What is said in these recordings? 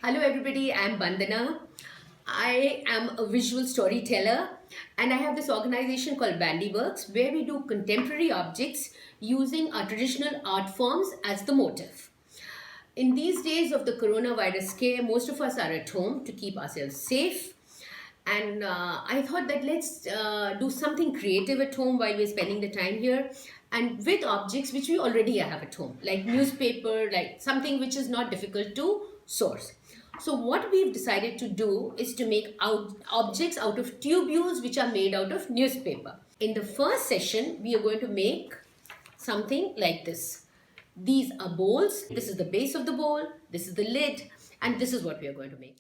Hello everybody, I'm Bandana. I am a visual storyteller and I have this organization called Bandiworks where we do contemporary objects using our traditional art forms as the motive. In these days of the coronavirus scare, most of us are at home to keep ourselves safe. And I thought that let's do something creative at home while we're spending the time here and with objects which we already have at home, like newspaper, like something which is not difficult to source. So what we've decided to do is to make objects out of tubules which are made out of newspaper. In the first session, we are going to make something like this. These are bowls. This is the base of the bowl. This is the lid. And this is what we are going to make.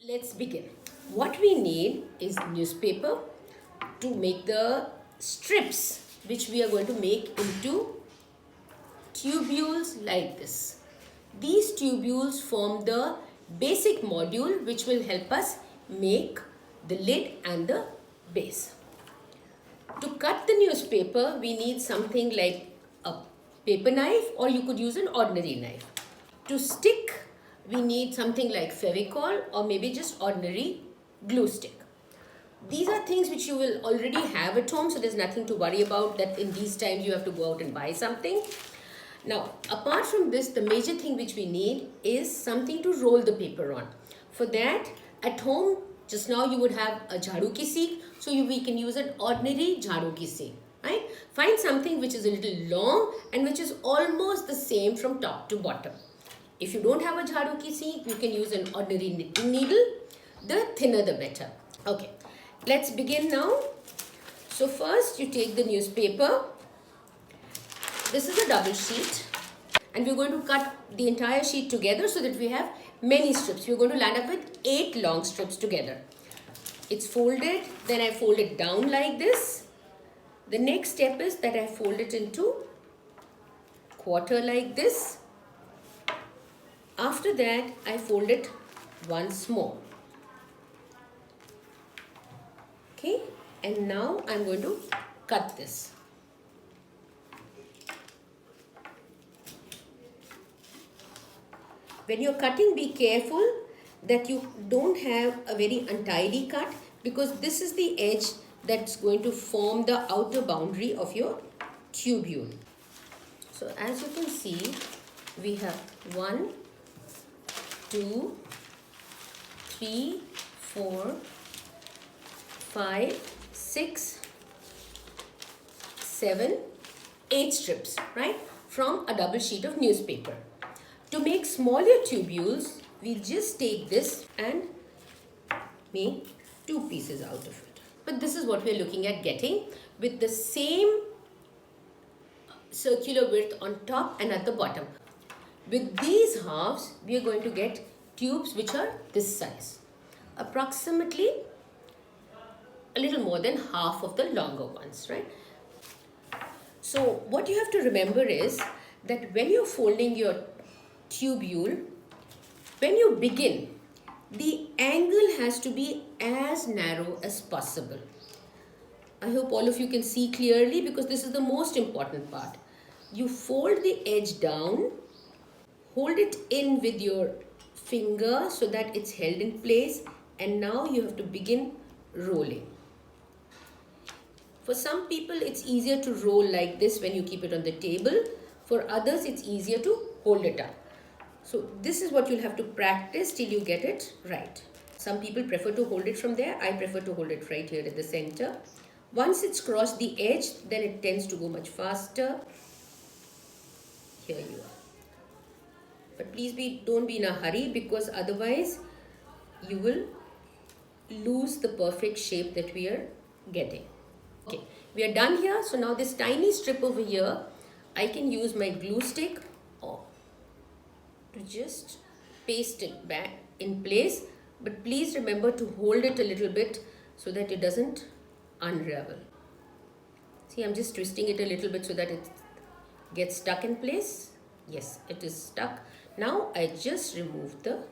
Let's begin. What we need is newspaper to make the strips which we are going to make into tubules like this. These tubules form the basic module which will help us make the lid and the base. To cut the newspaper, we need something like a paper knife, or you could use an ordinary knife. To stick, we need something like Fevicol or maybe just ordinary glue stick. These are things which you will already have at home, so there's nothing to worry about that in these times you have to go out and buy something. Now, apart from this, the major thing which we need is something to roll the paper on. For that, at home, just now you would have a jharu ki seek, so we can use an ordinary jharu ki seek, right? Find something which is a little long and which is almost the same from top to bottom. If you don't have a jharu ki seek, you can use an ordinary knitting needle. The thinner the better. Okay, let's begin now. So first you take the newspaper. This is a double sheet and we're going to cut the entire sheet together so that we have many strips. We're going to land up with 8 long strips together. It's folded, then I fold it down like this. The next step is that I fold it into quarter like this. After that, I fold it once more. Okay, and now I'm going to cut this. When you're cutting, be careful that you don't have a very untidy cut, because this is the edge that's going to form the outer boundary of your tubule. So as you can see, we have 1, 2, 3, 4, 5, 6, 7, 8 strips, right, from a double sheet of newspaper. To make smaller tubules, we'll just take this and make 2 pieces out of it. But this is what we're looking at getting with the same circular width on top and at the bottom. With these halves, we are going to get tubes which are this size, approximately a little more than half of the longer ones, right? So what you have to remember is that when you're folding your tubule, when you begin, the angle has to be as narrow as possible. I hope all of you can see clearly, because this is the most important part. You fold the edge down, hold it in with your finger so that it's held in place, and now you have to begin rolling. For some people, it's easier to roll like this when you keep it on the table. For others, it's easier to hold it up. So this is what you'll have to practice till you get it right. Some people prefer to hold it from there. I prefer to hold it right here at the center. Once it's crossed the edge, then it tends to go much faster. Here you are. But please don't be in a hurry, because otherwise you will lose the perfect shape that we are getting. Okay, we are done here. So now this tiny strip over here, I can use my glue stick to just paste it back in place, but please remember to hold it a little bit so that it doesn't unravel. See, I'm just twisting it a little bit so that it gets stuck in place. Yes, it is stuck. Now I just remove the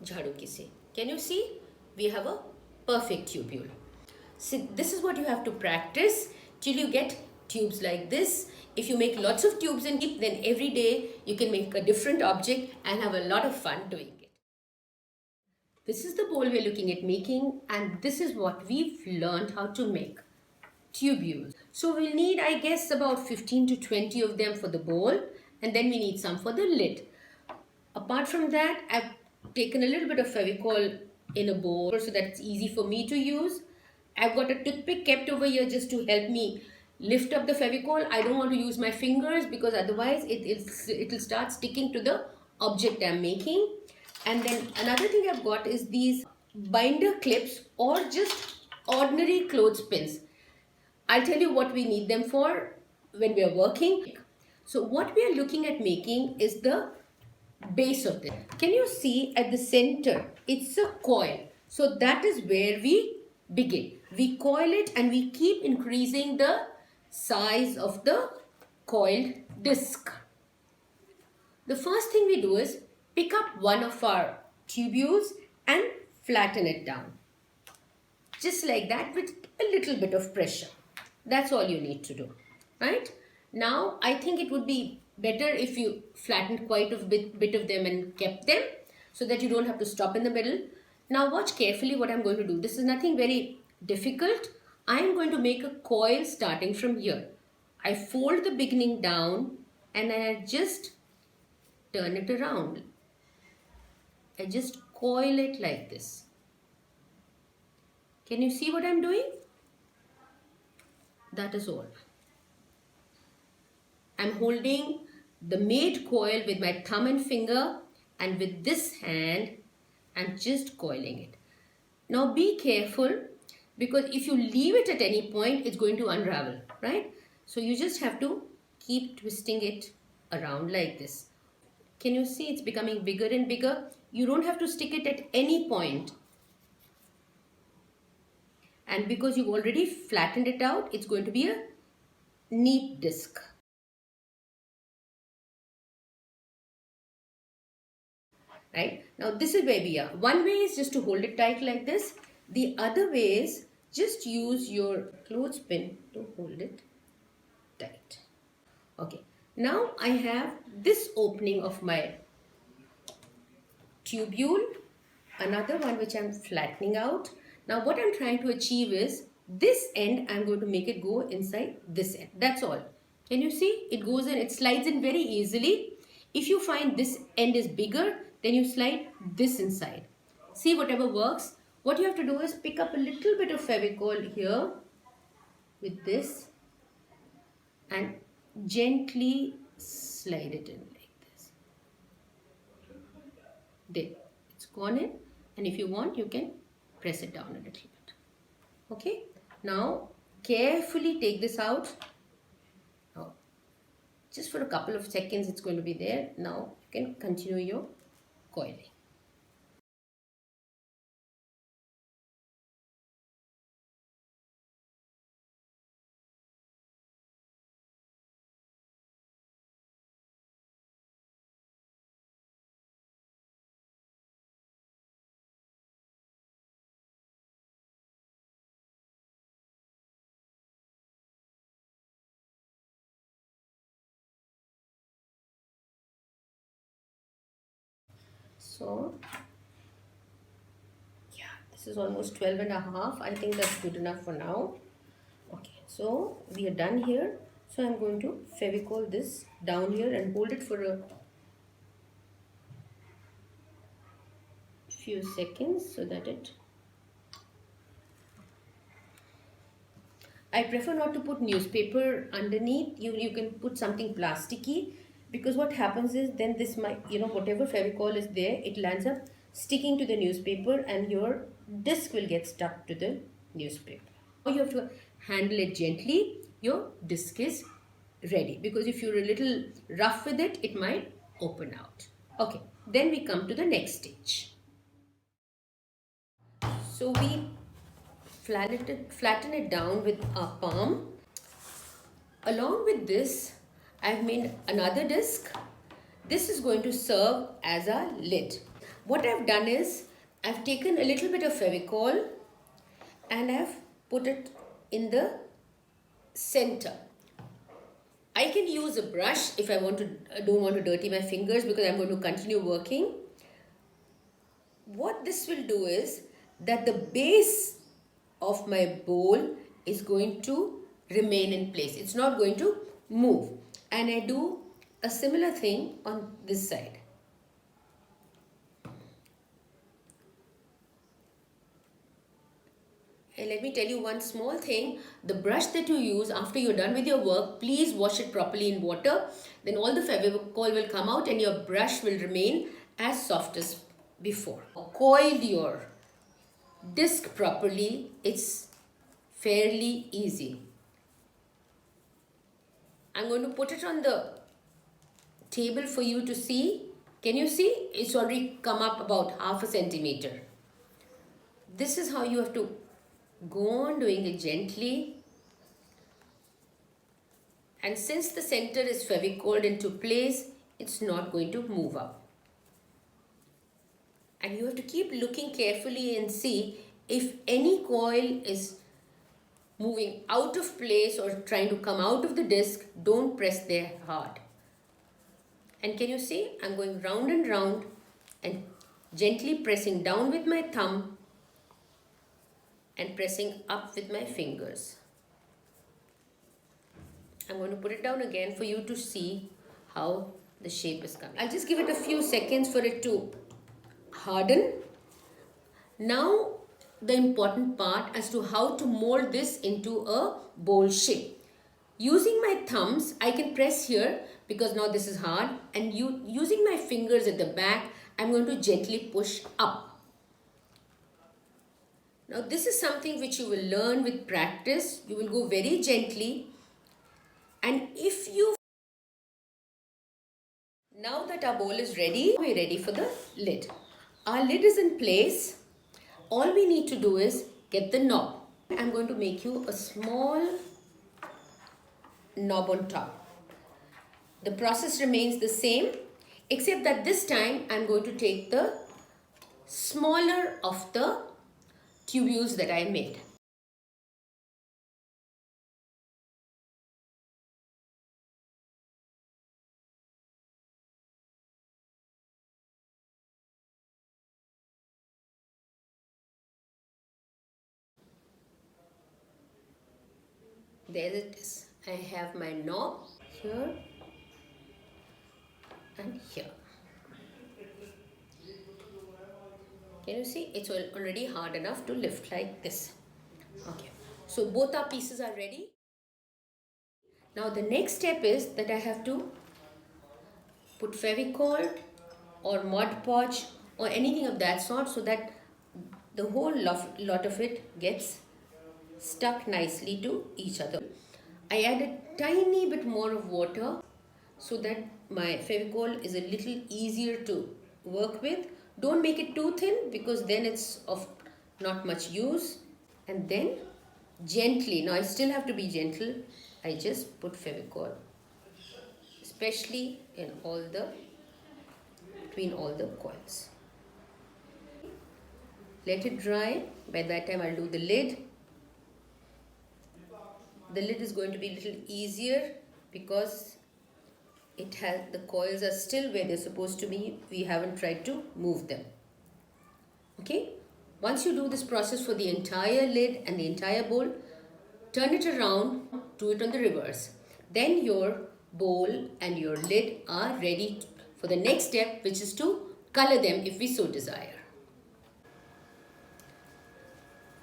jharu ki se. Can you see? We have a perfect tubule. See, this is what you have to practice till you get tubes like this. If you make lots of tubes and keep, then every day you can make a different object and have a lot of fun doing it. This is the bowl we're looking at making, and this is what we've learned how to make. Tubules. So we'll need, I guess, about 15 to 20 of them for the bowl, and then we need some for the lid. Apart from that, I've taken a little bit of Fevicol in a bowl so that it's easy for me to use. I've got a toothpick kept over here just to help me lift up the Fevicol. I don't want to use my fingers because otherwise it'll start sticking to the object I'm making. And then another thing I've got is these binder clips or just ordinary clothespins. I'll tell you what we need them for when we are working. So what we are looking at making is the base of this. Can you see at the center? It's a coil. So that is where we begin. We coil it and we keep increasing the size of the coiled disc. The first thing we do is pick up one of our tubules and flatten it down. Just like that, with a little bit of pressure. That's all you need to do, right? Now, I think it would be better if you flattened quite a bit of them and kept them so that you don't have to stop in the middle. Now, watch carefully what I'm going to do. This is nothing very difficult. I'm going to make a coil starting from here. I fold the beginning down and then I just turn it around. I just coil it like this. Can you see what I'm doing? That is all. I'm holding the made coil with my thumb and finger, and with this hand I'm just coiling it. Now be careful, because if you leave it at any point it's going to unravel, right? So you just have to keep twisting it around like this. Can you see it's becoming bigger and bigger? You don't have to stick it at any point. And because you've already flattened it out, it's going to be a neat disc. Right? Now this is where we are. One way is just to hold it tight like this. The other way is just use your clothespin to hold it tight. Okay. Now I have this opening of my tubule, another one which I'm flattening out. Now what I'm trying to achieve is this end, I'm going to make it go inside this end. That's all. Can you see? It goes in, it slides in very easily. If you find this end is bigger, then you slide this inside. See, whatever works. What you have to do is pick up a little bit of Fevicol here with this and gently slide it in like this. There, it's gone in, and if you want, you can press it down a little bit. Okay, now carefully take this out. Now, just for a couple of seconds it's going to be there. Now you can continue your coiling. So yeah, this is almost 12 and a half. I think that's good enough for now. Okay, so we are done here. So I'm going to Fevicol this down here and hold it for a few seconds so that it... I prefer not to put newspaper underneath. You can put something plasticky, because what happens is then this might, whatever Fevicol is there, it lands up sticking to the newspaper and your disc will get stuck to the newspaper. Now you have to handle it gently. Your disc is ready, because if you're a little rough with it, it might open out. Okay, then we come to the next stage. So we flatten it down with our palm. Along with this, I've made another disc. This is going to serve as a lid. What I've done is I've taken a little bit of Fevicol and I've put it in the center. I can use a brush if I don't want to dirty my fingers because I'm going to continue working. What this will do is that the base of my bowl is going to remain in place. It's not going to move. And I do a similar thing on this side. And let me tell you one small thing. The brush that you use after you're done with your work, please wash it properly in water. Then all the Fevicol will come out and your brush will remain as soft as before. Coil your disc properly. It's fairly easy. I'm going to put it on the table for you to see. Can you see? It's already come up about half a centimeter. This is how you have to go on doing it gently. And since the center is Fevicoled into place, it's not going to move up. And you have to keep looking carefully and see if any coil is moving out of place or trying to come out of the disc. Don't press there hard. And can you see? I'm going round and round and gently pressing down with my thumb and pressing up with my fingers. I'm going to put it down again for you to see how the shape is coming. I'll just give it a few seconds for it to harden. Now the important part as to how to mold this into a bowl shape. Using my thumbs, I can press here because now this is hard, and using my fingers at the back, I'm going to gently push up. Now this is something which you will learn with practice. You will go very gently, and now that our bowl is ready, we're ready for the lid. Our lid is in place. All we need to do is get the knob. I'm going to make you a small knob on top. The process remains the same, except that this time I'm going to take the smaller of the tubules that I made. There it is. I have my knob here and here. Can you see? It's already hard enough to lift like this. Okay. So both our pieces are ready. Now the next step is that I have to put Fevicol or Mod Podge or anything of that sort so that the whole lot of it gets stuck nicely to each other. I add a tiny bit more of water so that my Fevicol is a little easier to work with. Don't make it too thin because then it's of not much use. And then gently, now I still have to be gentle, I just put Fevicol, especially in between all the coils. Let it dry. By that time I'll do the lid. The lid is going to be a little easier because the coils are still where they're supposed to be. We haven't tried to move them. Okay. Once you do this process for the entire lid and the entire bowl, turn it around, do it on the reverse. Then your bowl and your lid are ready for the next step, which is to color them if we so desire.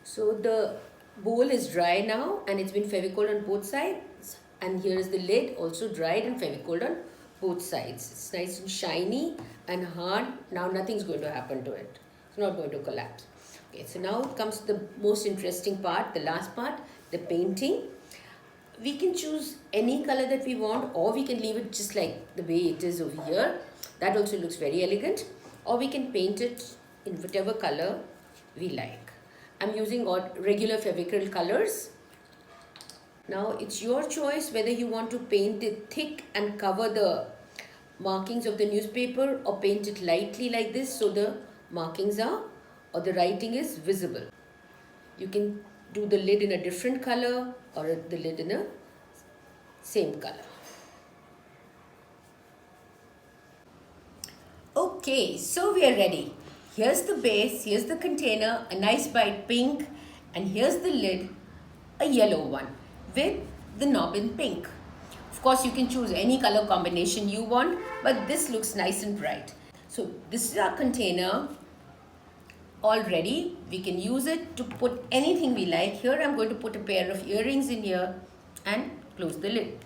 So the bowl is dry now and it's been Fevicol on both sides, and here is the lid also dried and Fevicol on both sides. It's nice and shiny and hard. Now nothing's going to happen to it. It's not going to collapse. Okay, so now comes the most interesting part, the last part, the painting. We can choose any color that we want, or we can leave it just like the way it is over here. That also looks very elegant. Or we can paint it in whatever color we like. I'm using regular Fevicol colors. Now it's your choice whether you want to paint it thick and cover the markings of the newspaper, or paint it lightly like this so the markings are, or the writing is visible. You can do the lid in a different color or the lid in a same color. Okay, so we are ready. Here's the base, here's the container, a nice bright pink, and here's the lid, a yellow one with the knob in pink. Of course, you can choose any color combination you want, but this looks nice and bright. So this is our container all ready. We can use it to put anything we like. Here I'm going to put a pair of earrings in here and close the lid.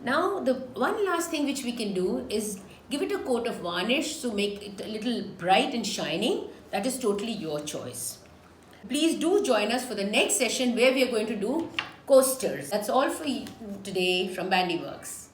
Now the one last thing which we can do is give it a coat of varnish to make it a little bright and shining. That is totally your choice. Please do join us for the next session where we are going to do coasters. That's all for you today from Bandiworks.